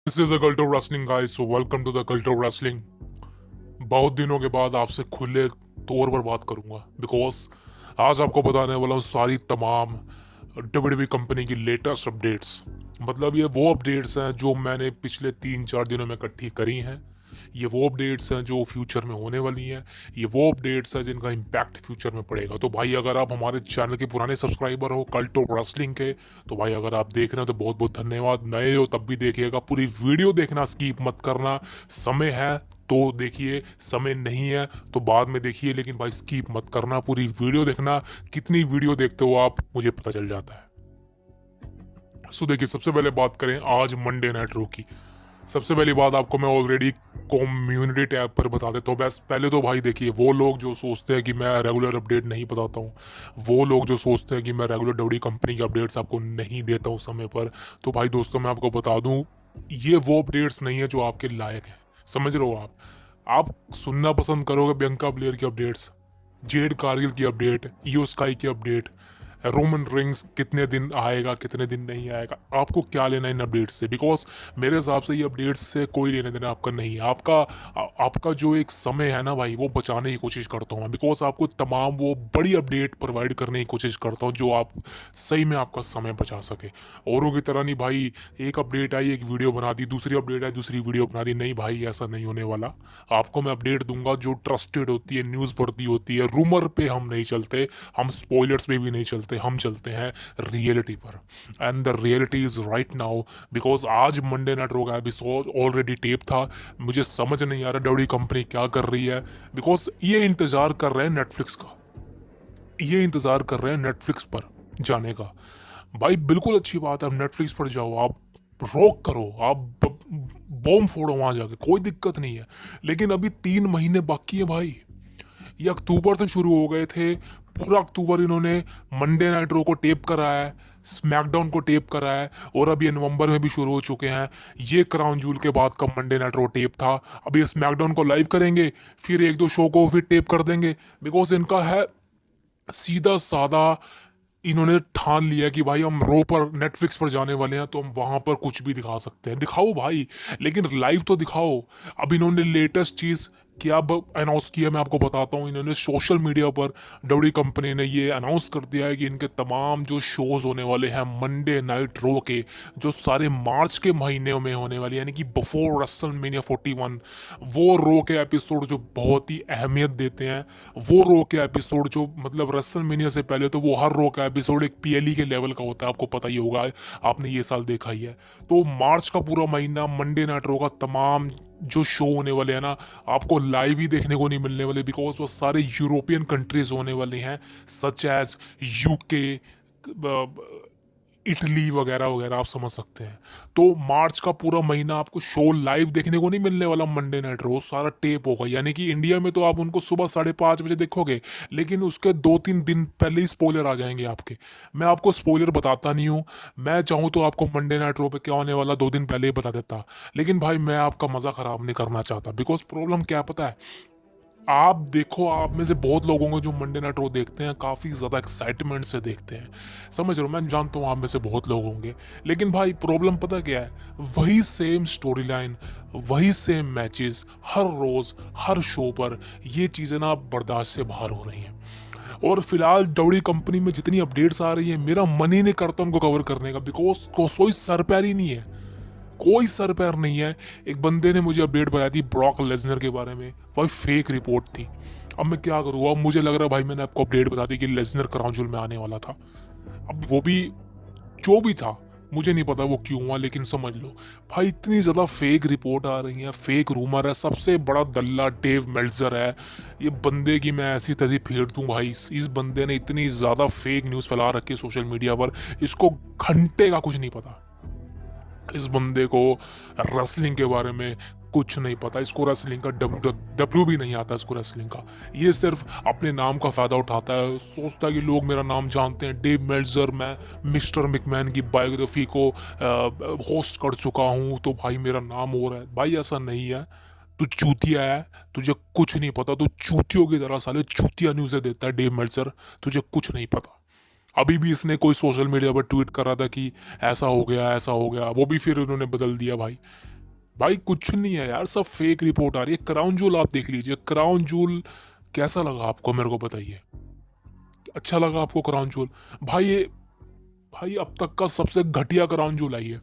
This is the cult of wrestling guys, so welcome to the cult of wrestling. बहुत दिनों के बाद आपसे खुले तौर पर बात करूंगा बिकॉज आज आपको बताने वाला हूँ सारी तमाम डब्ल्यूडब्ल्यूई कंपनी की लेटेस्ट अपडेट्स। मतलब ये वो अपडेट्स हैं जो मैंने पिछले 3-4 दिनों में इकट्ठी करी हैं। ये वो अपडेट्स हैं जो फ्यूचर में होने वाली हैं। ये वो अपडेट्स हैं जिनका इम्पैक्ट फ्यूचर में पड़ेगा। तो भाई अगर आप हमारे चैनल के पुराने सब्सक्राइबर हो कल्ट ऑफ रेसलिंग के, तो भाई अगर आप देख रहे हो तो बहुत बहुत धन्यवाद। नए हो तब भी देखिएगा, पूरी वीडियो देखना स्किप मत करना। समय है तो देखिए, समय नहीं है तो बाद में देखिए, लेकिन भाई स्किप मत करना, पूरी वीडियो देखना। कितनी वीडियो देखते हो आप मुझे पता चल जाता है। सो देखिए, सबसे पहले बात करें आज मंडे नाइट रो की। सबसे पहली बात आपको मैं ऑलरेडी कम्युनिटी टैब पर बता देता हूँ। बस पहले तो भाई देखिए, वो लोग जो सोचते हैं कि मैं रेगुलर अपडेट नहीं बताता हूँ, वो लोग जो सोचते हैं कि मैं रेगुलर डब्ल्यू कंपनी की अपडेट्स आपको नहीं देता हूँ समय पर, तो भाई दोस्तों मैं आपको बता दूँ, ये वो अपडेट्स नहीं है जो आपके लायक है। समझ रहे हो आप सुनना पसंद करोगे बियंका ब्लेयर की अपडेट्स, जेड कारगिल की अपडेट, ईओ स्काई की अपडेट, रोमन रिंग्स कितने दिन आएगा कितने दिन नहीं आएगा, आपको क्या लेना इन अपडेट्स से? बिकॉज मेरे हिसाब से ये अपडेट्स से कोई लेने देना आपका नहीं है। आपका जो एक समय है ना भाई, वो बचाने की कोशिश करता हूँ मैं। बिकॉज आपको तमाम वो बड़ी अपडेट प्रोवाइड करने की कोशिश करता हूँ जो आप सही में आपका समय बचा सके। औरों की तरह नहीं भाई, एक अपडेट आई एक वीडियो बना दी, दूसरी अपडेट आई दूसरी वीडियो बना दी। नहीं भाई, ऐसा नहीं होने वाला। आपको मैं अपडेट दूंगा जो ट्रस्टेड होती है, न्यूज़ वर्दी होती है। रूमर पे हम नहीं चलते, हम स्पॉयलर्स पे भी नहीं चलते, हम चलते हैं रियलिटी पर। And the reality is right now. Because आज मंडे नाइट रो का एपिसोड ऑलरेडी टेप था। मुझे समझ नहीं आ रहा डब्ल्यू कंपनी क्या कर रही है। बिकॉज ये इंतजार कर रहे हैं नेटफ्लिक्स का, ये इंतजार कर रहे हैं नेटफ्लिक्स पर जाने का। भाई बिल्कुल अच्छी बात है, आप नेटफ्लिक्स पर जाओ, आप रॉक करो, आप बॉम्ब फोड़ो वहां जाके, कोई दिक्कत नहीं है। लेकिन अभी 3 महीने बाकी है भाई। ये अक्टूबर से शुरू हो गए थे, पूरा अक्टूबर इन्होंने मंडे नाइट रो को टेप करा है, स्मैकडाउन को टेप करा है, और अब ये नवंबर में भी शुरू हो चुके हैं। ये क्राउन जूल के बाद का मंडे नाइट रो टेप था। अब ये स्मैकडाउन को लाइव करेंगे, फिर एक दो शो को फिर टेप कर देंगे। बिकॉज इनका है सीधा सादा, इन्होंने ठान लिया कि भाई हम रो पर नेटफ्लिक्स पर जाने वाले हैं तो हम वहां पर कुछ भी दिखा सकते हैं। दिखाओ भाई, लेकिन लाइव तो दिखाओ। अब इन्होंने लेटेस्ट चीज़ क्या अनाउंस किया मैं आपको बताता हूँ। इन्होंने सोशल मीडिया पर डब्ल्यू कंपनी ने ये अनाउंस कर दिया है कि इनके तमाम जो शोज होने वाले हैं मंडे नाइट रो के, जो सारे मार्च के महीने में होने वाले, यानी कि बिफोर रेसलमेनिया 41, वो रो के एपिसोड जो बहुत ही अहमियत देते हैं, वो रो के एपिसोड जो मतलब रेसलमेनिया से पहले तो वो हर रो का एपिसोड एक पीएलई के लेवल का होता है, आपको पता ही होगा, आपने ये साल देखा ही है। तो मार्च का पूरा महीना मंडे नाइट रो का तमाम जो शो होने वाले हैं ना, आपको लाइव ही देखने को नहीं मिलने वाले। बिकॉज वो सारे यूरोपियन कंट्रीज होने वाले हैं, सच एज यूके, इटली वगैरह वगैरह, आप समझ सकते हैं। तो मार्च का पूरा महीना आपको शो लाइव देखने को नहीं मिलने वाला। मंडे नाइट रोज सारा टेप होगा, यानी कि इंडिया में तो आप उनको सुबह 5:30 बजे देखोगे, लेकिन उसके 2-3 दिन पहले ही स्पॉइलर आ जाएंगे आपके। मैं आपको स्पॉइलर बताता नहीं हूँ। मैं चाहूँ तो आपको मंडे नाइट रो पे क्या होने वाला 2 दिन पहले ही बता देता, लेकिन भाई मैं आपका मज़ा ख़राब नहीं करना चाहता। बिकॉज प्रॉब्लम क्या पता है, आप देखो, आप में से बहुत लोग होंगे जो मंडे नाइट रो देखते हैं, काफ़ी ज़्यादा एक्साइटमेंट से देखते हैं। समझ रहे हो, मैं जानता हूँ आप में से बहुत लोग होंगे। लेकिन भाई प्रॉब्लम पता क्या है, वही सेम स्टोरी लाइन, वही सेम मैचेस हर रोज़ हर शो पर, ये चीज़ें ना बर्दाश्त से बाहर हो रही हैं। और फिलहाल डब्ल्यू कंपनी में जितनी अपडेट्स आ रही है, मेरा मन ही नहीं करता उनको कवर करने का। बिकॉज कोई सर पैर ही नहीं है, कोई सर पैर नहीं है। एक बंदे ने मुझे अपडेट बताई थी ब्रॉक लेजनर के बारे में, भाई फेक रिपोर्ट थी। अब मैं क्या करूँ, अब मुझे लग रहा है भाई मैंने आपको अपडेट बता दी कि लेजनर क्राउन जूल में आने वाला था। अब वो भी जो भी था, मुझे नहीं पता वो क्यों हुआ, लेकिन समझ लो भाई इतनी ज़्यादा फेक रिपोर्ट आ रही है, फेक रूमर है। सबसे बड़ा दल्ला डेव मेल्जर है। ये बंदे की मैं ऐसी तैसी फेर दूँ भाई, इस बंदे ने इतनी ज़्यादा फेक न्यूज़ फैला रखी है सोशल मीडिया पर, इसको घंटे का कुछ नहीं पता। इस बंदे को रेसलिंग के बारे में कुछ नहीं पता, इसको रेसलिंग का डब्ल्यू भी नहीं आता इसको रेसलिंग का। ये सिर्फ अपने नाम का फ़ायदा उठाता है, सोचता है कि लोग मेरा नाम जानते हैं, डेव मेल्जर, मैं मिस्टर मिकमैन की बायोग्राफी को होस्ट कर चुका हूँ, तो भाई मेरा नाम हो रहा है। भाई ऐसा नहीं है, तू चूतिया है, तुझे कुछ नहीं पता, तू चूतियों की तरह साले चूतिया न्यूज़ें देता है डेव मेल्जर, तुझे कुछ नहीं पता। अभी भी इसने कोई सोशल मीडिया पर ट्वीट कर रहा था कि ऐसा हो गया ऐसा हो गया, वो भी फिर उन्होंने बदल दिया भाई। भाई कुछ नहीं है यार, सब फेक रिपोर्ट आ रही है। क्राउन जूल आप देख लीजिए, क्राउन जूल कैसा लगा आपको, मेरे को बताइए। अच्छा लगा आपको क्राउन जूल? भाई ये, भाई अब तक का सबसे घटिया क्राउन जूल आई है,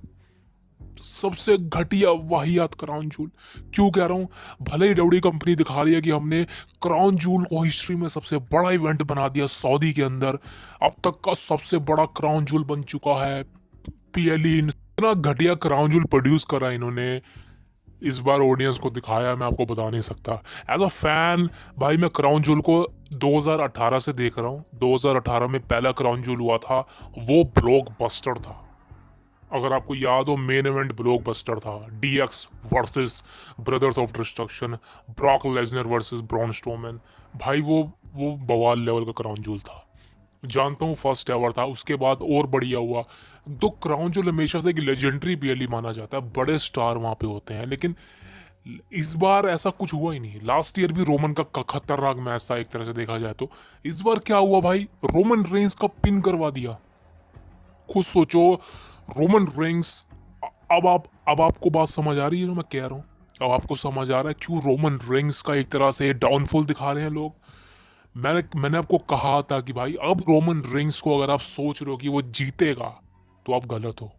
सबसे घटिया वाहियात क्राउन जूल। क्यों कह रहा हूँ? भले ही डब्ल्यू कंपनी दिखा रही है कि हमने क्राउन जूल को हिस्ट्री में सबसे बड़ा इवेंट बना दिया सऊदी के अंदर, अब तक का सबसे बड़ा क्राउन जूल बन चुका है। पीएलई इतना घटिया क्राउन जूल प्रोड्यूस करा इन्होंने, इस बार ऑडियंस को दिखाया, मैं आपको बता नहीं सकता। एज अ फैन भाई मैं क्राउन जूल को 2018 से देख रहा हूँ। 2018 में पहला क्राउन जूल हुआ था, वो ब्लॉकबस्टर था। अगर आपको याद हो, मेन इवेंट ब्लॉकबस्टर था। DX versus Brothers of Destruction, Brock Lesnar versus Braun Strowman. भाई वो बवाल लेवल का क्राउन जूल था, जानता हूँ फर्स्ट एवर था। उसके बाद और बढ़िया हुआ। तो क्राउन जूल हमेशा से एक लेजेंडरी पीएलई माना जाता है, बड़े स्टार वहाँ पे होते हैं, लेकिन इस बार ऐसा कुछ हुआ ही नहीं। लास्ट ईयर भी रोमन का खतरनाक मैच था एक तरह से देखा जाए तो। इस बार क्या हुआ भाई, रोमन रेंस का पिन करवा दिया। खुद सोचो, रोमन रेंस। अब आपको बात समझ आ रही है जो मैं कह रहा हूँ? अब आपको समझ आ रहा है क्यों रोमन रेंस का एक तरह से डाउनफॉल दिखा रहे हैं लोग? मैंने आपको कहा था कि भाई अब रोमन रेंस को अगर आप सोच रहे हो कि वो जीतेगा तो आप गलत हो।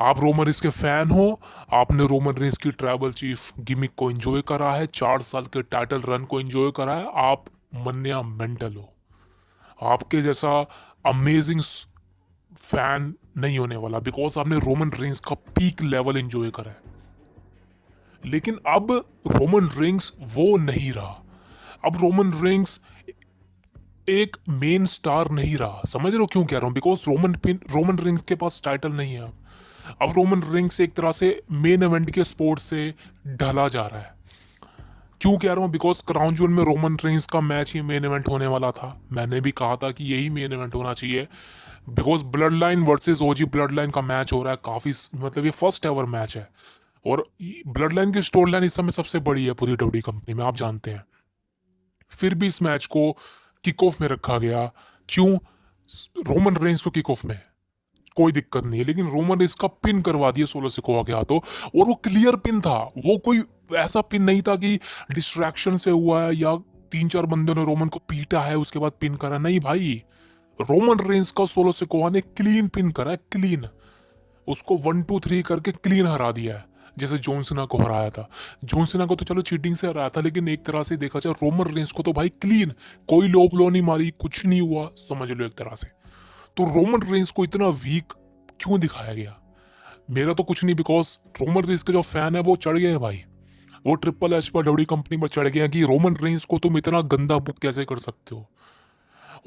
आप रोमन रेंस के फैन हो, आपने रोमन रेंस की ट्राइबल चीफ गिमिक को एंजॉय करा है, 4 साल के टाइटल रन को एंजॉय करा है, आप मन्या मेंटल हो। आपके जैसा अमेजिंग फैन नहीं होने वाला, बिकॉज आपने रोमन रेंस का पीक लेवल एंजॉय करा है। लेकिन अब रोमन रेंस वो नहीं रहा। अब रोमन रेंस एक मेन स्टार नहीं रहा। समझ रहे हो क्यों कह रहा हूँ? बिकॉज रोमन रिंग्स के पास टाइटल नहीं है। अब रोमन रिंग्स एक तरह से मेन इवेंट के स्पोर्ट से ढला जा रहा है। क्यों कह रहा हूँ? बिकॉज क्राउन जूल में रोमन रिंग्स का मैच ही मेन इवेंट होने वाला था। मैंने भी कहा था कि यही मेन इवेंट होना चाहिए, because blood line versus OG blood line का मैच हो रहा है। काफ़ी मतलब ये फर्स्ट एवर मैच है, और ब्लड लाइन की स्टोरी लाइन इस समय सबसे बड़ी है पूरी डब्ल्यू कंपनी में, आप जानते हैं। फिर भी इस मैच को किक ऑफ में रखा गया। क्यों? रोमन रेंस को किक ऑफ में कोई दिक्कत नहीं है, लेकिन रोमन रेंस का पिन करवा दिया सोलो सिकोआ के हाथों, और वो क्लियर पिन था। वो कोई ऐसा पिन नहीं था कि डिस्ट्रैक्शन से हुआ है या 3-4 बंदों ने रोमन को पीटा है उसके बाद पिन करा। नहीं भाई, रोमन रेंस का सोलो सिकोआ ने क्लीन पिन करा है, क्लीन। उसको 1-2-3 करके क्लीन हरा दिया है, जैसे जॉन सीना को हराया था। जॉन सीना को तो चलो चीटिंग से हराया था, लेकिन एक तरह से देखा जाए रोमन रेंस को तो भाई क्लीन, कोई लो ब्लो नहीं मारी, कुछ नहीं हुआ, समझ लो एक तरह से। तो रोमन रेंस को इतना वीक क्यों दिखाया गया? मेरा तो कुछ नहीं, बिकॉज रोमन रेंस के जो फैन है वो चढ़ गए हैं भाई। वो ट्रिपल एच पर डब्ल्यू कंपनी पर चढ़ गए हैं कि रोमन रेंस को तुम इतना गंदा बुक कैसे कर सकते हो।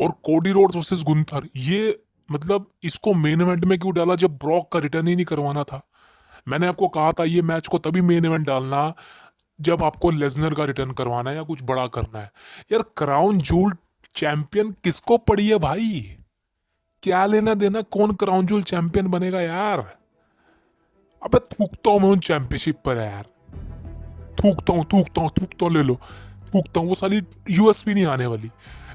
और कोडी रोड्स वर्सेस गुंथर, ये मतलब इसको मेन इवेंट में क्यों डाला जब ब्रॉक का रिटर्न ही नहीं करवाना था? मैंने आपको कहा था ये मैच को तभी मेन इवेंट डालना जब आपको लेजनर का रिटर्न करवाना है या कुछ बड़ा करना है। यार क्राउन जूल चैंपियन किसको पड़ी है भाई? क्या लेना देना कौन क्राउन जूल चैंपियन बनेगा यार? अबे थूकता हूं मैं उन चैंपियनशिप पर यार, थूकता हूँ, ले लो, थूकता हूँ। वो साली यूएसपी नहीं आने वाली।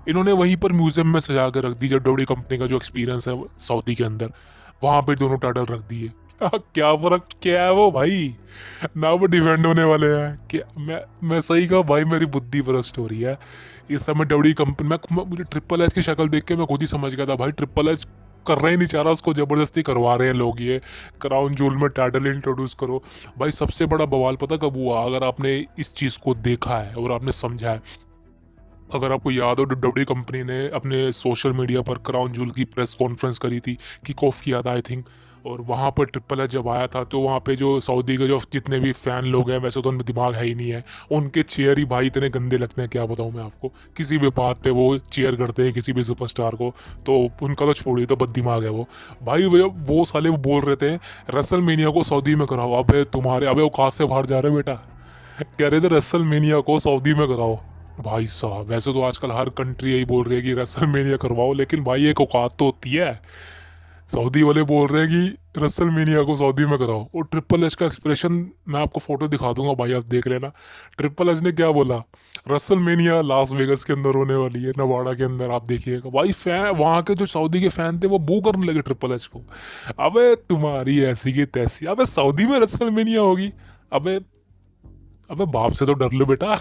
इन्होंने वहीं पर म्यूजियम में सजा कर रख दी, जब डब्ल्यू कंपनी का जो एक्सपीरियंस है सऊदी के अंदर, वहां पे दोनों टाइटल रख दिए। क्या फर्क क्या है वो भाई, ना वो डिफेंड होने वाले हैं क्या? मैं सही कहा भाई, मेरी बुद्धि भ्रष्ट हो रही है इस समय डब्ल्यू कंपनी। मुझे ट्रिपल एच की शक्ल देख के मैं खुद ही समझ गया था भाई, ट्रिपल एच करना ही नहीं चाह रहा, उसको जबरदस्ती करवा रहे हैं लोग। ये क्राउन जूल में टाइटल इंट्रोड्यूस करो भाई। सबसे बड़ा बवाल पता कब हुआ? अगर आपने इस चीज़ को देखा है और आपने समझा है, अगर आपको याद हो, डब्ल्यू कंपनी ने अपने सोशल मीडिया पर क्राउन जूल की प्रेस कॉन्फ्रेंस करी थी, किक ऑफ किया था आई थिंक। और वहाँ पर ट्रिपल एच जब आया था तो वहाँ पे जो सऊदी के जो जितने भी फ़ैन लोग हैं, वैसे तो उनमें दिमाग है ही नहीं है, उनके चेयर ही भाई इतने गंदे लगते हैं, क्या बताऊँ मैं आपको। किसी भी बात पे वो चेयर करते हैं किसी भी सुपरस्टार को, तो उनका तो छोड़िए, तो बद दिमाग है वो भाई। वो साले वो बोल रहे थे रसल मेनिया को सऊदी में कराओ। अबे तुम्हारे अबे औकात से बाहर जा रहे हो बेटा, कह रहे थे रसल मेनिया को सऊदी में कराओ। भाई साहब, वैसे तो आजकल हर कंट्री यही बोल रही है कि रेसलमेनिया करवाओ, लेकिन भाई एक औकात तो होती है। सऊदी वाले बोल रहे हैं कि रेसलमेनिया को सऊदी में कराओ। और ट्रिपल एच का एक्सप्रेशन मैं आपको फोटो दिखा दूंगा भाई, आप देख लेना। ट्रिपल एच ने क्या बोला, रेसलमेनिया लास वेगस के अंदर होने वाली है, नवाड़ा के अंदर, आप देखिएगा भाई। फैन वहाँ के जो सऊदी के फैन थे वो बू करने लगे ट्रिपल एच को। अबे तुम्हारी ऐसी की तैसी, अबे सऊदी में रेसलमेनिया होगी? अबे अबे बाप से तो डर लो बेटा।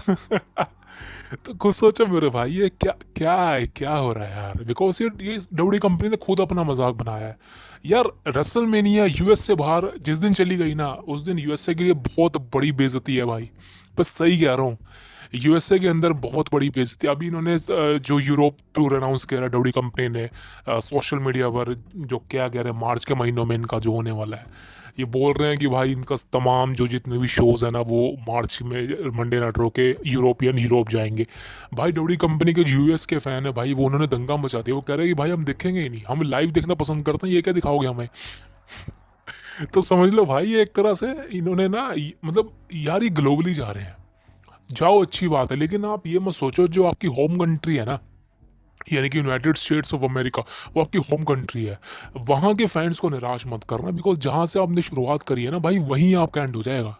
तो खुद सोचो मेरे भाई, ये क्या क्या है, क्या हो रहा है यार। बिकॉज ये डब्ल्यू कंपनी ने खुद अपना मजाक बनाया है यार। रेसलमेनिया यूएस से बाहर जिस दिन चली गई ना, उस दिन यूएसए के लिए बहुत बड़ी बेइज्जती है भाई। बस सही कह रहा हूँ, यूएसए के अंदर बहुत बड़ी बेइज्जती। अभी इन्होंने जो यूरोप टूर अनाउंस किया है डब्ल्यू कंपनी ने सोशल मीडिया पर, जो क्या कह रहे हैं, मार्च के महीनों में इनका जो होने वाला है, ये बोल रहे हैं कि भाई इनका तमाम जो जितने भी शोज है ना, वो मार्च में मंडे नाइट रो के यूरोप जाएंगे। भाई डब्ल्यू कंपनी के यूएस के फैन है भाई, वो उन्होंने दंगा मचा दिया। वो कह रहे हैं कि भाई हम देखेंगे ही नहीं, हम लाइव देखना पसंद करते हैं, ये क्या दिखाओगे हमें। तो समझ लो भाई, ये एक तरह से इन्होंने ना मतलब यार ये ग्लोबली जा रहे हैं। जाओ अच्छी बात है, लेकिन आप ये मत सोचो जो आपकी होम कंट्री है ना, यानी कि यूनाइटेड स्टेट्स ऑफ अमेरिका, वो आपकी होम कंट्री है, वहाँ के फैंस को निराश मत करना। बिकॉज जहाँ से आपने शुरुआत करी है ना भाई, वहीं आपका एंड हो जाएगा।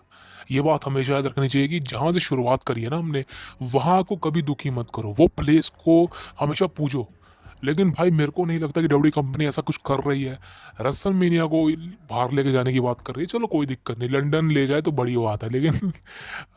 ये बात हमेशा याद रखनी चाहिए कि जहाँ से शुरुआत करी है ना हमने, वहाँ को कभी दुखी मत करो, वो प्लेस को हमेशा पूजो। लेकिन भाई मेरे को नहीं लगता कि डब्ल्यू कंपनी ऐसा कुछ कर रही है। रसल मीनिया को बाहर लेके जाने की बात कर रही है, चलो कोई दिक्कत नहीं, लंदन ले जाए तो बड़ी बात है, लेकिन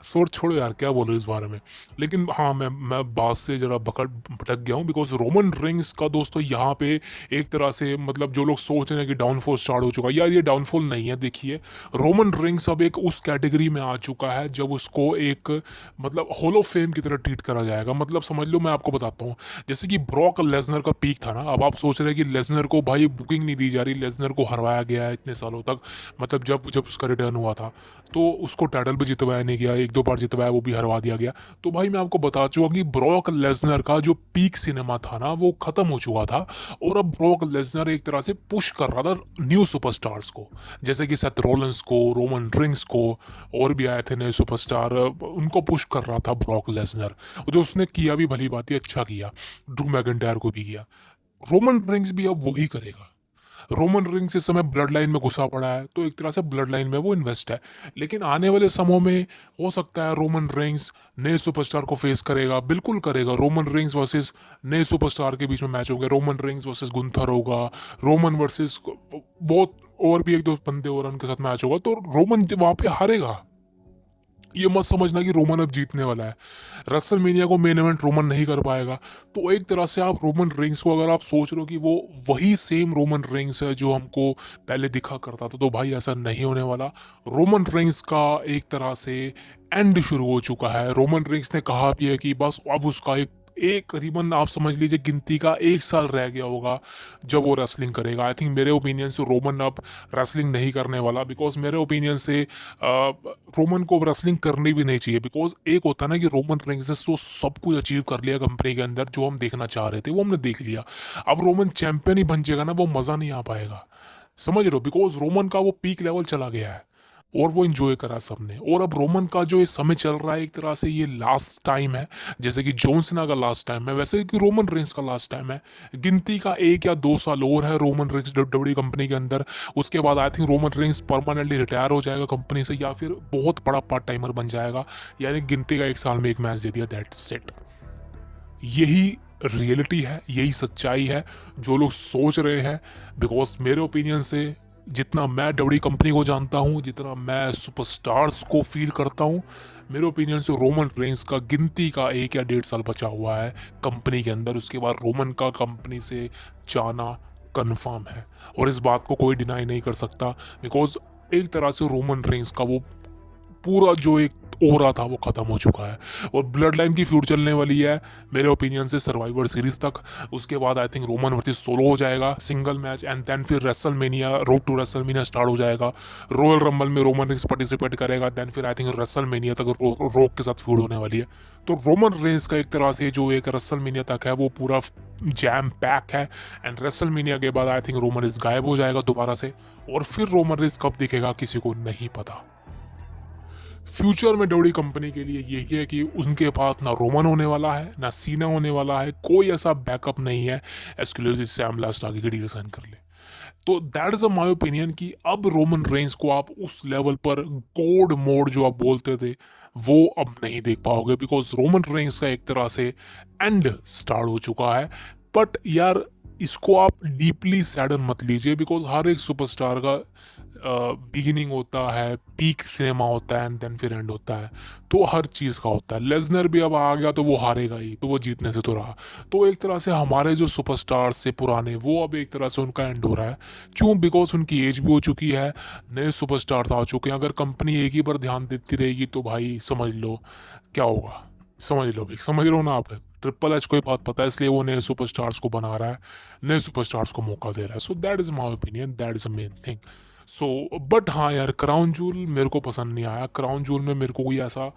सोच छोड़ो यार, क्या बोलो इस बारे में। लेकिन हाँ, मैं बात से जरा भटक गया हूँ। बिकॉज रोमन रिंग्स का दोस्तों यहाँ पे एक तरह से मतलब जो लोग सोच रहे हैं कि डाउनफॉल स्टार्ट हो चुका है, यार ये डाउनफॉल नहीं है। देखिए, रोमन रिंग्स अब एक उस कैटेगरी में आ चुका है जब उसको एक मतलब हॉल ऑफ फेम की तरह ट्रीट करा जाएगा। मतलब समझ लो, मैं आपको बताता हूँ, जैसे कि ब्रॉक लेसनर का पीक था ना, अब आप सोच रहे हैं कि लेसनर को भाई बुकिंग नहीं दी जा रही, लेसनर को हरवाया गया है इतने सालों तक। मतलब जब जब उसका रिटर्न हुआ था, तो उसको टाइटल भी जितवाया नहीं गया, एक दो बार जितवाया वो भी हरवा दिया गया। तो भाई मैं आपको बता चुका कि ब्रॉक लेसनर का जो पीक सिनेमा था ना, वो खत्म हो चुका था। और अब ब्रॉक लेसनर एक तरह से पुश कर रहा था न्यू सुपरस्टार्स को, जैसे कि सेथ रोलेंस को, रोमन रिंग्स को, और भी आए थे नए सुपरस्टार, उनको पुश कर रहा था ब्रॉक लेसनर। जो उसने किया भी भली बात ही, अच्छा किया, ड्रू मैकिंटायर को भी किया। रोमन रिंग्स भी अब वही करेगा। रोमन रिंग्स इस समय ब्लड लाइन में घुसा पड़ा है, तो एक तरह से ब्लड लाइन में वो इन्वेस्ट है। लेकिन आने वाले समय में हो सकता है रोमन रिंग्स नए सुपरस्टार को फेस करेगा, बिल्कुल करेगा। रोमन रिंग्स वर्सेस नए सुपरस्टार के बीच में मैच होगा, रोमन रिंग्स वर्सेस गुंथर होगा, रोमन वर्सेस बहुत और भी एक दो बंदे और उनके साथ मैच होगा, तो रोमन वहां पे हारेगा। ये मत समझना कि रोमन अब जीतने वाला है। रसल मीनिया को मेन इवेंट रोमन नहीं कर पाएगा। तो एक तरह से आप रोमन रिंग्स को अगर आप सोच रहे हो कि वो वही सेम रोमन रिंग्स है जो हमको पहले दिखा करता था, तो भाई ऐसा नहीं होने वाला। रोमन रिंग्स का एक तरह से एंड शुरू हो चुका है। रोमन रिंग्स ने कहा भी है कि बस अब उसका एक करीबन आप समझ लीजिए गिनती का एक साल रह गया होगा जब वो रेसलिंग करेगा। आई थिंक मेरे ओपिनियन से रोमन अब रेसलिंग नहीं करने वाला। बिकॉज मेरे ओपिनियन से रोमन को रेसलिंग करनी भी नहीं चाहिए। बिकॉज एक होता है ना कि रोमन रिंग्स ने तो सब कुछ अचीव कर लिया कंपनी के अंदर, जो हम देखना चाह रहे थे वो हमने देख लिया। अब रोमन चैंपियन ही बन जाएगा ना, वो मज़ा नहीं आ पाएगा, समझ रहे हो। बिकॉज रोमन का वो पीक लेवल चला गया है और वो इंजॉय करा सबने। और अब रोमन का जो ये समय चल रहा है, एक तरह से ये लास्ट टाइम है। जैसे कि जॉन सीना का लास्ट टाइम है, वैसे कि रोमन रेंस का लास्ट टाइम है। गिनती का 1 या 2 साल और है रोमन रेंस डब्ल्यूडब्ल्यूई कंपनी के अंदर। उसके बाद I think Roman Reigns permanently retire हो जाएगा कंपनी से, या फिर बहुत बड़ा पार्ट टाइमर बन जाएगा। यानी गिनती का 1 साल में एक मैच दे दिया, दैट्स इट। यही रियलिटी है, यही सच्चाई है जो लोग सोच रहे हैं। बिकॉज मेरे ओपिनियन से, जितना मैं डब्ल्यू कंपनी को जानता हूँ, जितना मैं सुपरस्टार्स को फील करता हूँ, मेरे ओपिनियन से रोमन रेंस का गिनती का 1 या 1.5 साल बचा हुआ है कंपनी के अंदर। उसके बाद रोमन का कंपनी से जाना कन्फर्म है, और इस बात को कोई डिनाई नहीं कर सकता। बिकॉज एक तरह से रोमन रेंस का वो पूरा जो एक ओरा था वो खत्म हो चुका है। और ब्लड लाइन की फ्यूड चलने वाली है मेरे ओपिनियन से सर्वाइवर सीरीज तक। उसके बाद I think Roman versus Solo हो जाएगा सिंगल मैच, एंड देन फिर WrestleMania, road to WrestleMania start हो जाएगा। रॉयल रंबल में रोमन रेंस पार्टिसिपेट करेगा, देन फिर आई थिंक रेसलमेनिया तक रोक के साथ फ्यूड होने वाली है। तो रोमन रेंस का एक तरह से जो एक रेसलमेनिया तक है वो पूरा जैम पैक है। एंड रेसलमेनिया के बाद आई थिंक रोमन रेंस गायब हो जाएगा दोबारा से, और फिर रोमन रेंस कब दिखेगा किसी को नहीं पता। फ्यूचर में डब्ल्यू कंपनी के लिए यही है कि उनके पास ना रोमन होने वाला है, ना सीना होने वाला है, कोई ऐसा बैकअप नहीं है एक्सक्लूसिव सैम लास्ट आगे की डील साइन कर ले। तो that is a my opinion कि अब रोमन रेंस को आप उस लेवल पर गॉड मोड जो आप बोलते थे वो अब नहीं देख पाओगे। बिकॉज रोमन रेंस का एक तरह से एंड स्टार्ट हो चुका है। बट यार इसको आप डीपली सैडन मत लीजिए, बिकॉज हर एक सुपरस्टार का बिगिनिंग होता है, पीक सिनेमा होता है, एंड देन फिर एंड होता है। तो हर चीज़ का होता है। लेजनर भी अब आ गया तो वो हारेगा ही, तो वो जीतने से तो रहा। तो एक तरह से हमारे जो सुपरस्टार से पुराने, वो अब एक तरह से उनका एंड हो रहा है। क्यों? बिकॉज उनकी एज भी हो चुकी है, नए सुपरस्टार आ चुके हैं। अगर कंपनी एक ही पर ध्यान देती रहेगी तो भाई समझ लो क्या होगा। समझ लो भाई, समझ लो ना आप। ट्रिपल एच को ये बात पता है, इसलिए वो नए सुपरस्टार्स को बना रहा है, नए सुपरस्टार्स को मौका दे रहा है। So that is my opinion, that is a main thing. So but हाँ यार, क्राउन जूल मेरे को पसंद नहीं आया। क्राउन जूल में मेरे को कोई ऐसा,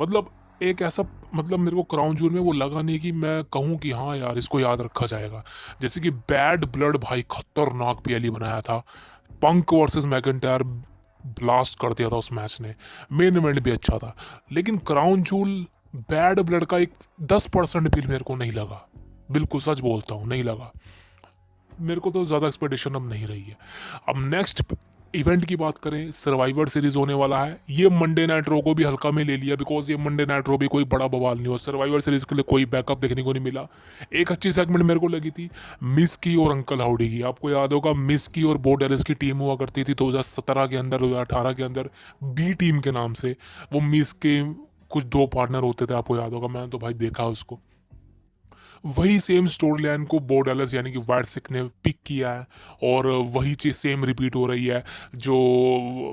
मतलब एक ऐसा, मतलब मेरे को क्राउन जूल में वो लगा नहीं कि मैं कहूँ कि हाँ यार इसको याद रखा जाएगा। जैसे कि बैड ब्लड भाई खतरनाक पीएलई बनाया था। पंक वर्सेस मैकेंटायर ब्लास्ट कर दिया था उस मैच ने। मेन इवेंट भी अच्छा था। लेकिन क्राउन जूल बैड ब्लड का एक 10% भी मेरे को नहीं लगा। बिल्कुल सच बोलता हूँ, नहीं लगा। मेरे को तो ज़्यादा एक्सपेक्टेशन अब नहीं रही है। अब नेक्स्ट इवेंट की बात करें, सर्वाइवर सीरीज होने वाला है। ये मंडे नाइट रो को भी हल्का में ले लिया, बिकॉज ये मंडे नाइट रो भी कोई बड़ा बवाल नहीं हुआ। सर्वाइवर सीरीज के लिए कोई बैकअप देखने को नहीं मिला। एक अच्छी सेगमेंट मेरे को लगी थी मिस की और अंकल हाउडी की। आपको याद होगा मिस की और बो डेलिस की टीम हुआ करती थी 2017 के अंदर, 2018 के अंदर, बी टीम के नाम से। वो मिस के कुछ दो पार्टनर होते थे, आपको याद होगा। मैंने तो भाई देखा उसको। वही सेम स्टोरी लाइन को बो डैलस यानी कि वाइट सिक ने पिक किया है, और वही चीज़ सेम रिपीट हो रही है। जो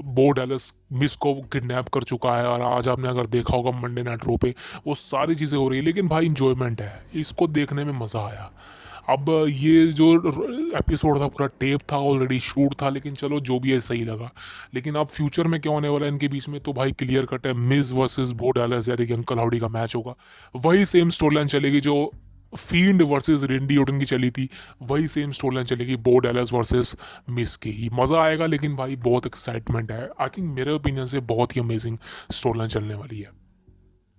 बो डैलस मिस को किडनैप कर चुका है, और आज आपने अगर देखा होगा मंडे नाइट रो पे वो सारी चीज़ें हो रही है। लेकिन भाई इंजॉयमेंट है, इसको देखने में मज़ा आया। अब ये जो एपिसोड था पूरा टेप था, ऑलरेडी शूट था, लेकिन चलो जो भी है सही लगा। लेकिन अब फ्यूचर में क्या होने वाला है इनके बीच में, तो भाई क्लियर कट है, मिस वर्सेस बो डैलस यानी कि अंकल हाउडी का मैच होगा। वही सेम स्टोरी लाइन चलेगी जो फील्ड वर्सेस रेंडी ओटन की चली थी, वही सेम स्टोरी लाइन चलेगी बो डैलस वर्सेस मिस की। मज़ा आएगा, लेकिन भाई बहुत एक्साइटमेंट है। आई थिंक मेरे ओपिनियन से बहुत ही अमेजिंग स्टोरी लाइन चलने वाली है।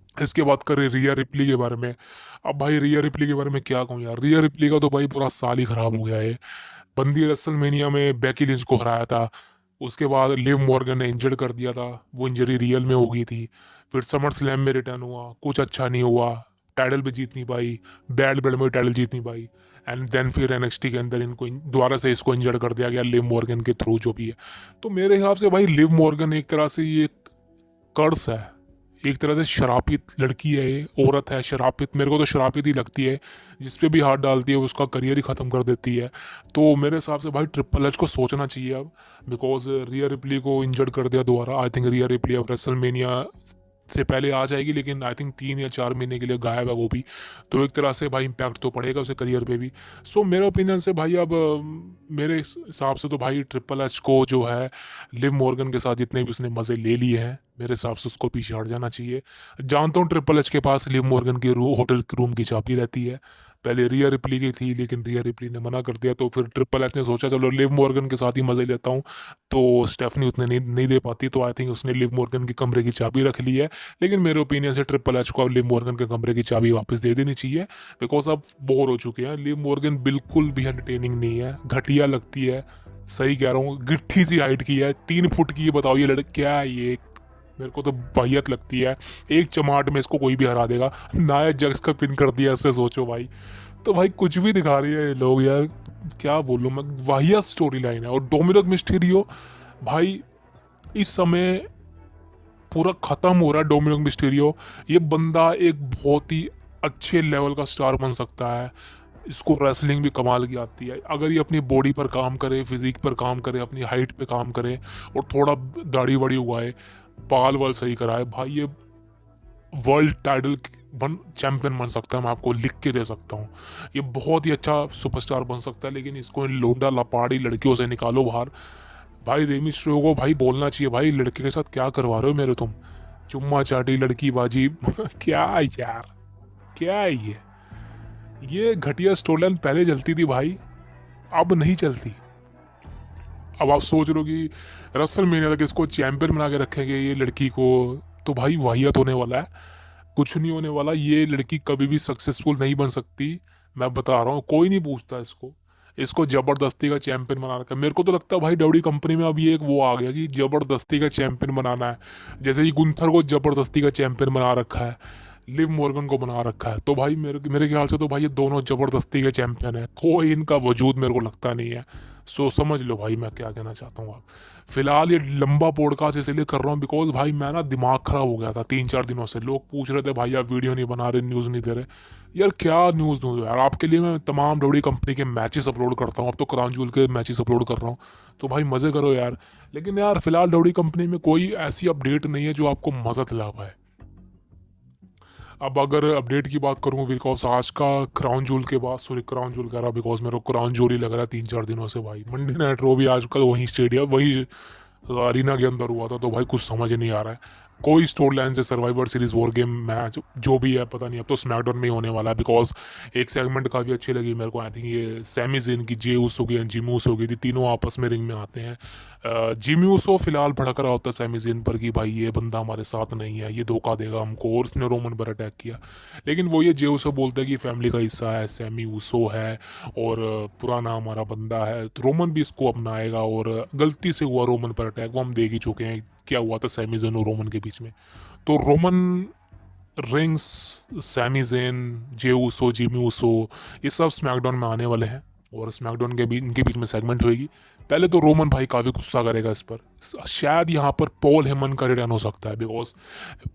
इसके बात करें रिया रिप्ली के बारे में। अब भाई रिया रिप्ली के बारे में क्या कहूँ यार, रिया रिप्ली का तो भाई पूरा साल ही खराब हो गया है। बंदी रेसलमेनिया में बेकी लिंच को हराया था, उसके बाद लिव मॉर्गन ने इंजर्ड कर दिया था, वो इंजरी रियल में हो गई थी। फिर समर स्लैम में रिटर्न हुआ, कुछ अच्छा नहीं हुआ, टाइटल भी जीत नहीं पाई, बैड ब्लड में टाइटल जीत नहीं पाई। एंड देन फिर एनएक्सटी के अंदर इनको दोबारा से इसको इंजर्ड कर दिया गया लिव मॉर्गन के थ्रू, जो भी है। तो मेरे हिसाब से भाई लिव मॉर्गन एक तरह से ये कर्स है, एक तरह से शरापित लड़की है, ये औरत है शरापित। मेरे को तो शरापित ही लगती है, जिस पे भी हाथ डालती है उसका करियर ही ख़त्म कर देती है। तो मेरे हिसाब से भाई ट्रिपल एच को सोचना चाहिए अब, बिकॉज रिया रिप्ली को इंजर्ड कर दिया दोबारा। आई थिंक रिया रिप्ली अब रेसलमेनिया से पहले आ जाएगी, लेकिन आई थिंक 3 या 4 महीने के लिए गायब है वो भी। तो एक तरह से भाई इम्पैक्ट तो पड़ेगा उसके करियर पे भी। सो मेरे ओपिनियन से भाई अब मेरे हिसाब से तो भाई ट्रिपल एच को जो है लिव मॉर्गन के साथ जितने भी उसने मज़े ले लिए हैं, मेरे हिसाब से उसको पीछे हट जाना चाहिए। जानता हूँ ट्रिपल एच के पास लिव मॉर्गन की होटल रूम की चाबी रहती है, पहले रिया रिप्ली की थी, लेकिन रिया रिप्ली ने मना कर दिया। तो फिर ट्रिपल एच ने सोचा चलो लिव मॉर्गन के साथ ही मज़े लेता हूँ। तो स्टेफनी उतने नहीं दे पाती, तो आई थिंक उसने लिव मॉर्गन की कमरे की चाबी रख ली है। लेकिन मेरे ओपिनियन से ट्रिपल एच को अब लिव मॉर्गन के कमरे की चाबी वापस दे देनी चाहिए, बिकॉज अब बोर हो चुके हैं। लिव मॉर्गन बिल्कुल भी एंटरटेनिंग नहीं है, घटिया लगती है। सही कह रहा हूँ, गिट्ठी सी हाइट की है, 3 फुट की है। बताओ ये लड़का क्या है ये, मेरे को तो वाहियत लगती है। एक चमाट में इसको कोई भी हरा देगा। नाया जग्स का पिन कर दिया इससे, सोचो भाई। तो भाई कुछ भी दिखा रही है ये लोग यार, क्या बोलूँ मैं। वाहियत स्टोरी लाइन है। और डोमिनिक मिस्टीरियो भाई इस समय पूरा ख़त्म हो रहा है। डोमिनिक मिस्टीरियो ये बंदा एक बहुत ही अच्छे लेवल का स्टार बन सकता है। इसको रेसलिंग भी कमाल की आती है, अगर ये अपनी बॉडी पर काम करे, फिजिक पर काम करे, अपनी हाइट पे काम करे, और थोड़ा दाढ़ी वाड़ी उगाए, बाल वाल सही कराए, भाई ये वर्ल्ड टाइटल चैंपियन बन सकता है। मैं आपको लिख के दे सकता हूँ, ये बहुत ही अच्छा सुपरस्टार बन सकता है। लेकिन इसको इन लोंडा लपाड़ी लड़कियों से निकालो बाहर। भाई रेमी स्ट्रियो को भाई बोलना चाहिए, भाई लड़के के साथ क्या करवा रहे हो मेरे तुम, चुम्मा चाटी लड़की बाजी क्या यार, क्या है ये घटिया स्टोरी लाइन पहले चलती थी भाई, अब नहीं चलती। अब आप सोच रहे हो कि रसल महीने तक इसको चैंपियन बना के रखेंगे ये लड़की को, तो भाई वाहियत होने वाला है। कुछ नहीं होने वाला, ये लड़की कभी भी सक्सेसफुल नहीं बन सकती। मैं बता रहा हूँ, कोई नहीं पूछता इसको। इसको जबरदस्ती का चैंपियन बना रखा है। मेरे को तो लगता है भाई डब्ल्यू कंपनी में अभी एक वो आ गया कि जबरदस्ती का चैंपियन बनाना है। जैसे कि गुंथर को जबरदस्ती का चैंपियन बना रखा है, लिव मॉर्गन को बना रखा है। तो भाई मेरे मेरे ख्याल से तो भाई ये दोनों ज़बरदस्ती के चैंपियन है, कोई इनका वजूद मेरे को लगता नहीं है। सो समझ लो भाई मैं क्या कहना चाहता हूँ। आप फिलहाल ये लंबा पॉडकास्ट इसलिए कर रहा हूँ बिकॉज भाई मैं ना दिमाग ख़राब हो गया था 3-4 दिनों से। लोग पूछ रहे थे भाई आप वीडियो नहीं बना रहे, न्यूज़ नहीं दे रहे। यार क्या न्यूज़ दूँ यार आपके लिए। मैं तमाम डब्ल्यू कंपनी के मैचेस अपलोड करता हूँ, अब तो क्राउन जूल के मैचेस अपलोड कर रहा हूँ। तो भाई मज़े करो यार। लेकिन यार फिलहाल डब्ल्यू कंपनी में कोई ऐसी अपडेट नहीं है जो आपको मज़ा दिला पाए। अब अगर अपडेट की बात करूँ बिकॉज आज का क्राउन जूल के बाद, सॉरी क्राउन जूल कह रहा बिकॉज मेरे को क्राउन जूल ही लग रहा है 3-4 दिनों से। भाई मंडे नाइट रो भी आजकल वहीं स्टेडियम वही अरीना के अंदर हुआ था। तो भाई कुछ समझ नहीं आ रहा है कोई स्टोरी लाइन से। Survivor series war game match जो भी है पता नहीं, अब तो स्मैकडाउन में ही होने वाला है। बिकॉज एक सेगमेंट काफ़ी अच्छी लगी मेरे को, आई थिंक ये सैमी ज़ेन की जे ऊसो की जिमी ऊसो की थी, तीनों आपस में रिंग में आते हैं। जिमी ऊसो फिलहाल भड़क रहा होता है सैमी ज़ेन पर कि भाई ये बंदा हमारे साथ नहीं है, ये धोखा देगा हमको, और उसने रोमन पर अटैक किया। लेकिन वो ये जे ऊसो बोलता है कि फैमिली का हिस्सा है, सैमी ऊसो है और पुराना हमारा बंदा है, तो रोमन भी इसको अपनाएगा। और गलती से हुआ रोमन पर अटैक, वो हम देख ही चुके हैं क्या हुआ था सैमी ज़ेन और रोमन के बीच में। तो Roman rings, Sami Zayn, Jey Uso, Jimmy Uso, ये सब स्मैकडाउन में आने वाले हैं और स्मैकडाउन के बीच इनके बीच में सेगमेंट होएगी। पहले तो रोमन भाई काफ़ी गुस्सा करेगा इस पर। शायद यहाँ पर पॉल हेमन का रिटर्न हो सकता है बिकॉज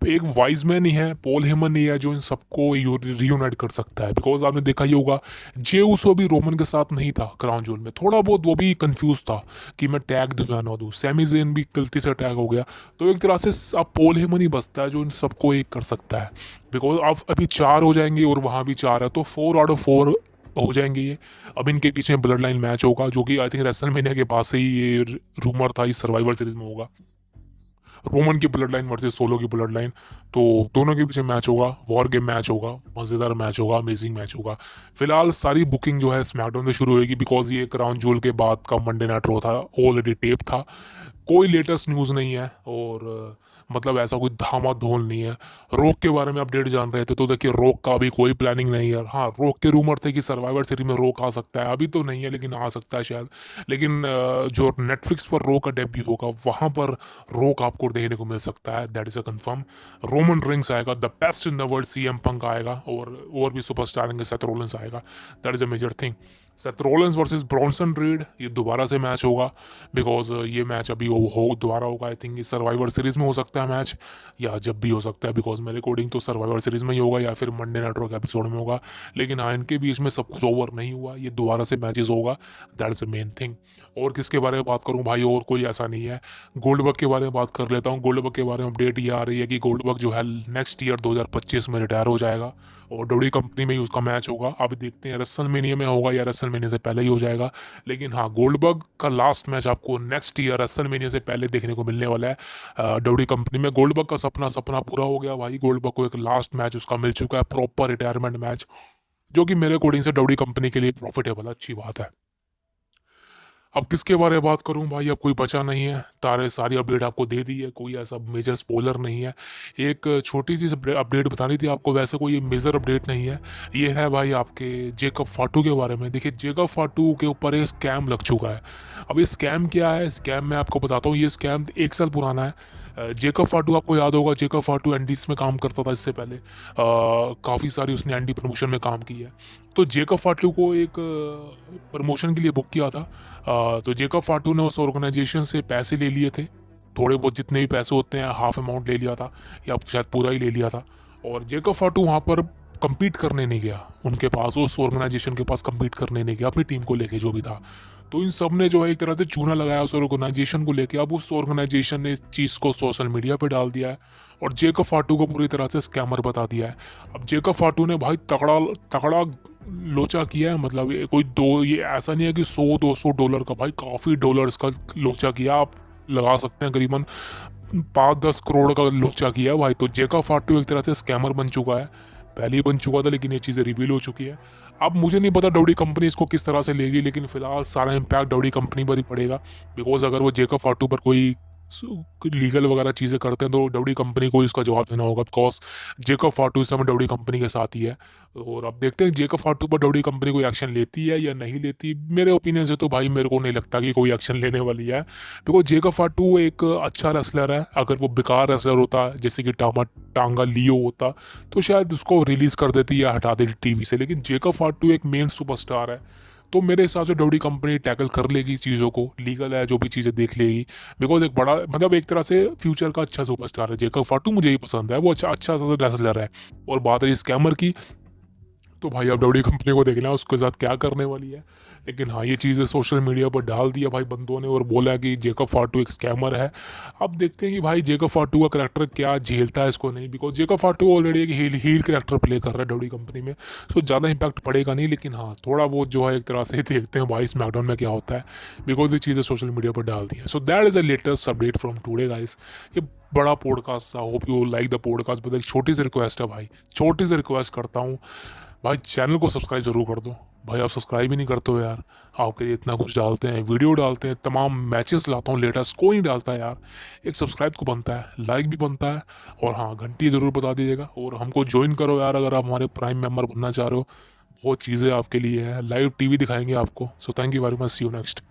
एक वाइज मैन ही है, पॉल हेमन ही है जो इन सबको रियूनाइट कर सकता है। बिकॉज आपने देखा ही होगा जे ऊसो भी रोमन के साथ नहीं था क्राउन जूल में, थोड़ा बहुत वो भी कंफ्यूज था कि मैं टैग दूँ या ना दूँ। सैमी ज़ेन भी गलती से टैग हो गया। तो एक तरह से अब पॉल हेमन ही बचता है जो इन सबको एक कर सकता है। बिकॉज अब अभी 4 हो जाएंगे और वहाँ भी 4 है, तो 4 आउट ऑफ 4 हो जाएंगे ये। अब इनके बीच में ब्लड लाइन मैच होगा जो कि आई थिंक रेसलमेनिया के पास से ही ये रूमर था इस सर्वाइवर सीरीज में होगा। रोमन की ब्लड लाइन वर्सेस सोलो की ब्लड लाइन, तो दोनों के बीच में मैच होगा, वॉर गेम मैच होगा, मज़ेदार मैच होगा, अमेजिंग मैच होगा। फिलहाल सारी बुकिंग जो है स्मैकडाउन से शुरू होगी बिकॉज ये क्राउन जूल के बाद का मंडे नाइट रो था, ऑलरेडी टेप था। कोई लेटेस्ट न्यूज़ नहीं है और मतलब ऐसा कोई धामाधोल नहीं है। रोक के बारे में अपडेट जान रहे थे तो देखिए रोक का अभी कोई प्लानिंग नहीं है। हाँ रोक के रूमर थे कि सर्वाइवर सीरीज में रोक आ सकता है, अभी तो नहीं है लेकिन आ सकता है शायद। लेकिन जो नेटफ्लिक्स पर रोक का डेब्यू होगा वहाँ पर रोक आपको देखने को मिल सकता है, that is a confirm. Roman Reigns आएगा, the best in the world CM Punk आएगा और भी सुपरस्टार के सेथ रोलिंस आएगा, that is a major thing. Seth Rollins versus Bronson Reed ये दोबारा से मैच होगा बिकॉज ये मैच अभी हो दोबारा होगा। आई थिंक सर्वाइवर सीरीज में हो सकता है मैच या जब भी हो सकता है बिकॉज मेरे अकॉर्डिंग तो सर्वाइवर सीरीज में ही होगा या फिर मंडे नाइट रो के एपिसोड में होगा। लेकिन हाँ इनके बीच में सब कुछ ओवर नहीं हुआ, ये दोबारा से मैचेस होगा, that is the main thing. और किसके बारे में बात करूँ भाई, और कोई ऐसा नहीं है। गोल्डबर्ग के बारे में बात कर लेता हूँ। गोल्डबर्ग के बारे में अपडेट ये आ रही है कि गोल्डबर्ग जो है नेक्स्ट ईयर 2025 में रिटायर हो जाएगा और डब्ल्यू कंपनी में ही उसका मैच होगा। अब देखते हैं रेसलमेनिया में होगा या रेसलमेनिया से पहले ही हो जाएगा। लेकिन हाँ गोल्डबर्ग का लास्ट मैच आपको नेक्स्ट ईयर रेसलमेनिया से पहले देखने को मिलने वाला है डब्ल्यू कंपनी में। गोल्डबर्ग का सपना पूरा हो गया भाई। गोल्डबर्ग को एक लास्ट मैच उसका मिल चुका है, प्रॉपर रिटायरमेंट मैच, जो कि मेरे अकॉर्डिंग से डब्ल्यू कंपनी के लिए प्रॉफिटेबल अच्छी बात है। अब किसके बारे में बात करूं भाई, अब कोई बचा नहीं है, तारे सारी अपडेट आपको दे दी है, कोई ऐसा मेजर स्पॉइलर नहीं है। एक छोटी सी अपडेट बतानी थी आपको, वैसे कोई मेजर अपडेट नहीं है। ये है भाई आपके जेकब फाटू के बारे में। देखिए जेकब फाटू के ऊपर एक स्कैम लग चुका है। अब ये स्कैम क्या है, स्कैम मैं आपको बताता हूँ। ये स्कैम 1 साल पुराना है। जेकब फाटू आपको याद होगा, जेकब फाटू एंडीज में काम करता था इससे पहले, काफ़ी सारी उसने एंडी प्रमोशन में काम किया है। तो जेकब फाटू को एक प्रमोशन के लिए बुक किया था। तो जेकब फाटू ने उस ऑर्गेनाइजेशन से पैसे ले लिए थे, थोड़े बहुत जितने भी पैसे होते हैं, हाफ अमाउंट ले लिया था या शायद पूरा ही ले लिया था। और जेकब फाटू वहाँ पर compete करने नहीं गया, उनके पास उस ऑर्गेनाइजेशन के पास compete करने नहीं गया अपनी टीम को लेके जो भी था। तो इन सब ने जो है एक तरह से चूना लगाया उस ऑर्गेनाइजेशन को लेके। अब उस ऑर्गेनाइजेशन ने इस चीज़ को सोशल मीडिया पे डाल दिया है और जेकब फाटू को पूरी तरह से स्कैमर बता दिया है। अब जेकब फाटू ने भाई तगड़ा तगड़ा लोचा किया है। मतलब ये कोई ये ऐसा नहीं है कि 100-200 डॉलर का, भाई काफ़ी डॉलर्स का लोचा किया। आप लगा सकते हैं करीबन 5-10 करोड़ का लोचा किया भाई। तो जेकब फाटू एक तरह से स्कैमर बन चुका है, पहले ही बन चुका था लेकिन ये चीज़ें रिवील हो चुकी है। अब मुझे नहीं पता डब्ल्यू कंपनी इसको किस तरह से लेगी, लेकिन फिलहाल सारा इम्पैक्ट डब्ल्यू कंपनी पर ही पड़ेगा। बिकॉज अगर वो जेकब फाटू पर कोई लीगल वगैरह चीज़ें करते हैं तो डब्ल्यू कंपनी को इसका जवाब देना होगा, बिकॉज जेकब फाटू इस समय डब्ल्यू कंपनी के साथ ही है। और अब देखते हैं जेकब फाटू पर डब्ल्यू कंपनी कोई एक्शन लेती है या नहीं लेती। मेरे ओपिनियन से तो भाई मेरे को नहीं लगता कि कोई एक्शन लेने वाली है, बिकॉज जेकब फाटू एक अच्छा रेसलर है। अगर वो बेकार रेसलर होता जैसे कि टांगा लियो होता तो शायद उसको रिलीज़ कर देती या हटा देती टीवी से, लेकिन जेकब फाटू एक मेन सुपरस्टार है। तो मेरे हिसाब से डब्ल्यू कंपनी टैकल कर लेगी चीज़ों को, लीगल है जो भी चीज़ें देख लेगी। बिकॉज एक बड़ा मतलब एक तरह से फ्यूचर का अच्छा सुपरस्टार है जेकब फाटू, मुझे ही पसंद है, वो अच्छा अच्छा सा रेसलर है। और बात रही स्कैमर की, तो भाई अब डब्ल्यू कंपनी को देखना है उसके साथ क्या करने वाली है। लेकिन हाँ, ये चीज़ें सोशल मीडिया पर डाल दिया भाई बंदों ने और बोला कि जेकब फाटू एक स्कैमर है। अब देखते हैं कि भाई जेकब फाटू का करैक्टर क्या झेलता है इसको नहीं, बिकॉज जेकब फाटू ऑलरेडी एक हील करैक्टर प्ले कर रहा है डब्ल्यू कंपनी में। सो ज़्यादा इंपैक्ट पड़ेगा नहीं, लेकिन हाँ थोड़ा बहुत जो है एक तरह से देखते हैं भाई स्मैकडाउन में क्या होता है, बिकॉज ये चीज़ें सोशल मीडिया पर डाल दी है। So that is a latest update from today guys. ये बड़ा podcast, I hope you like the podcast, but एक छोटी सी रिक्वेस्ट है भाई, छोटी सी रिक्वेस्ट करता हूँ भाई, चैनल को सब्सक्राइब जरूर कर दो भाई। आप सब्सक्राइब ही नहीं करते हो यार। आपके लिए इतना कुछ डालते हैं, वीडियो डालते हैं, तमाम मैचेस लाता हूँ लेटेस्ट, कोई नहीं डालता है यार। एक सब्सक्राइब को बनता है, लाइक भी बनता है, और हाँ घंटी ज़रूर बता दीजिएगा। और हमको ज्वाइन करो यार अगर आप हमारे प्राइम मेंबर बनना चाह रहे हो। बहुत चीज़ें आपके लिए है, लाइव टीवी दिखाएंगे आपको। So thank you very much, see you next.